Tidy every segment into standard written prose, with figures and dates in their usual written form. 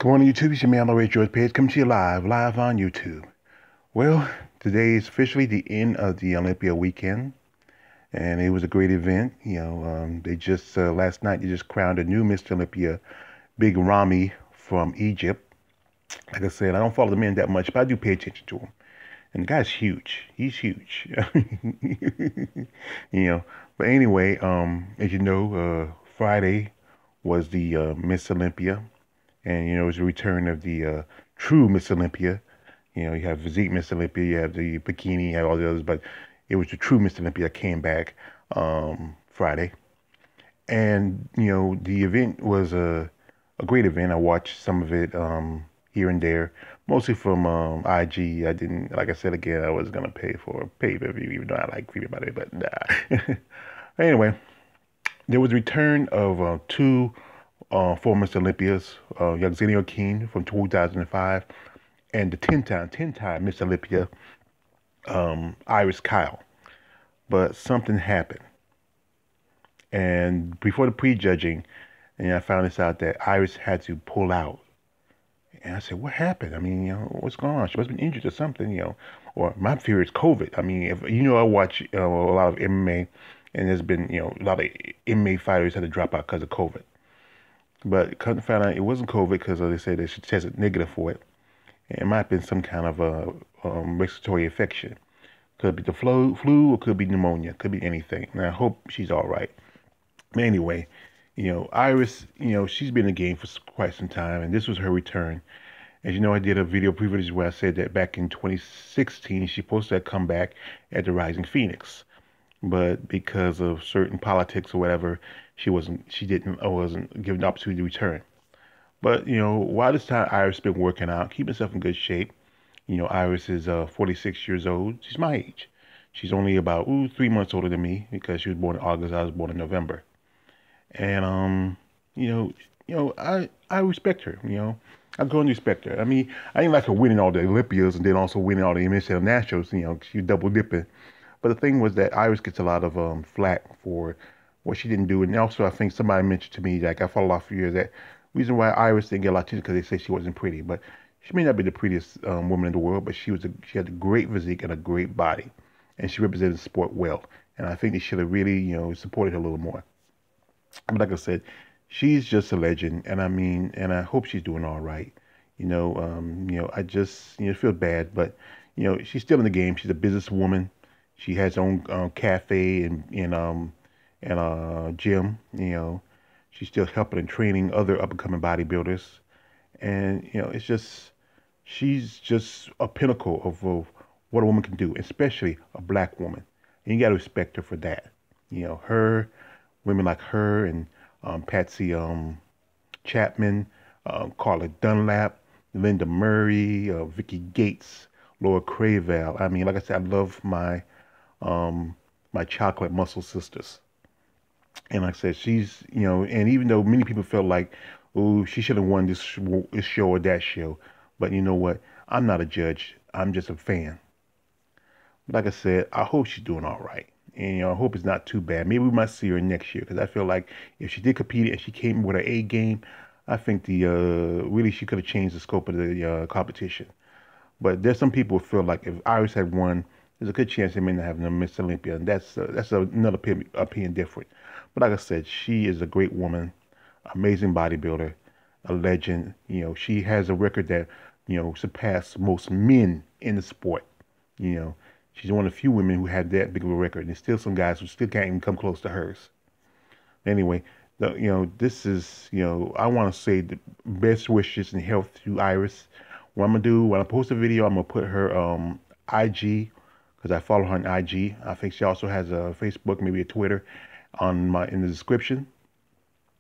Good morning, YouTube. It's your man, Ray George Page, coming to you live on YouTube. Well, today is officially the end of the Olympia weekend, and it was a great event. They just last night they just crowned a new Mr. Olympia, Big Ramy from Egypt. Like I said, I don't follow the men that much, but I do pay attention to him. And the guy's huge. He's huge. you know. But anyway, as you know, Friday was the Miss Olympia. And, it was a return of the true Miss Olympia. You have physique Miss Olympia, you have the bikini, you have all the others, but it was the true Miss Olympia that came back Friday. And, the event was a great event. I watched some of it here and there, mostly from IG. I didn't, like I said again, I was going to pay for a pay-per-view, even though I like free about it, but nah. Anyway, there was a return of two former Miss Olympias, Yaxenia King from 2005, and the 10-time Miss Olympia, Iris Kyle. But something happened. And before the prejudging, and I found this out that Iris had to pull out. And I said, what happened? I mean, what's going on? She must have been injured or something, or my fear is COVID. I mean, if I watch a lot of MMA, and there's been, a lot of MMA fighters had to drop out because of COVID. But come to find out it wasn't COVID because they said that she tested negative for it. And it might have been some kind of a respiratory infection. Could be the flu, or could be pneumonia. Could be anything. And I hope she's all right. But anyway, Iris, she's been in the game for quite some time, and this was her return. As you know, I did a video previously where I said that back in 2016, she supposed to come back at the Rising Phoenix. But because of certain politics or whatever, she wasn't given the opportunity to return. But while this time Iris been working out, keeping herself in good shape. Iris is 46 years old. She's my age. She's only about 3 months older than me because she was born in August. I was born in November. And I respect her. I go and respect her. I mean, I ain't like her winning all the Olympias and then also winning all the MSL Nationals. She double dipping. But the thing was that Iris gets a lot of flack for what she didn't do. And also, I think somebody mentioned to me, like I followed off for years, that reason why Iris didn't get a lot of attention because they say she wasn't pretty. But she may not be the prettiest woman in the world, but she had a great physique and a great body. And she represented the sport well. And I think they should have really, supported her a little more. But like I said, she's just a legend. And I mean, and I hope she's doing all right. I just, feel bad. But, she's still in the game. She's a businesswoman. She has her own cafe and gym. She's still helping and training other up and coming bodybuilders, and she's just a pinnacle of what a woman can do, especially a black woman. And you got to respect her for that. Women like her and Patsy Chapman, Carla Dunlap, Linda Murray, Vicky Gates, Laura Craval. I mean, like I said, I love my chocolate muscle sisters. And like I said, she's, and even though many people felt like, oh, she should have won this show or that show. But you know what? I'm not a judge. I'm just a fan. Like I said, I hope she's doing all right. And, I hope it's not too bad. Maybe we might see her next year because I feel like if she did compete and she came with her A game, I think really she could have changed the scope of the competition. But there's some people who feel like if Iris had won, there's a good chance they may not have no Miss Olympia, and that's another opinion different. But like I said, she is a great woman, amazing bodybuilder, a legend. She has a record that surpassed most men in the sport. She's one of the few women who have that big of a record, and there's still some guys who still can't even come close to hers. Anyway, this is I want to say the best wishes and health to Iris. What I'm gonna do when I post a video, I'm gonna put her IG because I follow her on IG. I think she also has a Facebook, maybe a Twitter, in the description.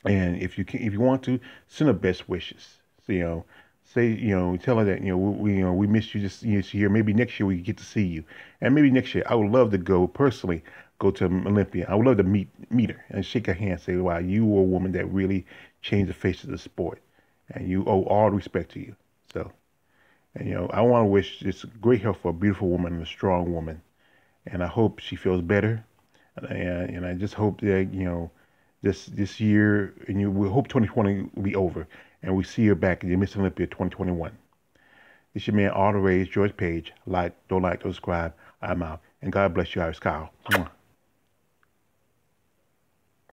And if you want to, send her best wishes. So, say tell her that we missed you this year. Maybe next year we get to see you, and maybe next year I would love to go to Olympia. I would love to meet her and shake her hand, and say, wow, you were a woman that really changed the face of the sport, and you owe all respect to you. So. And I want to wish just great health for a beautiful woman and a strong woman. And I hope she feels better. And I just hope that this year, and we hope 2020 will be over, and we see her back in the Miss Olympia 2021. This your man, All the Rage, George Page. Like, don't subscribe. I'm out. And God bless you, Iris Kyle.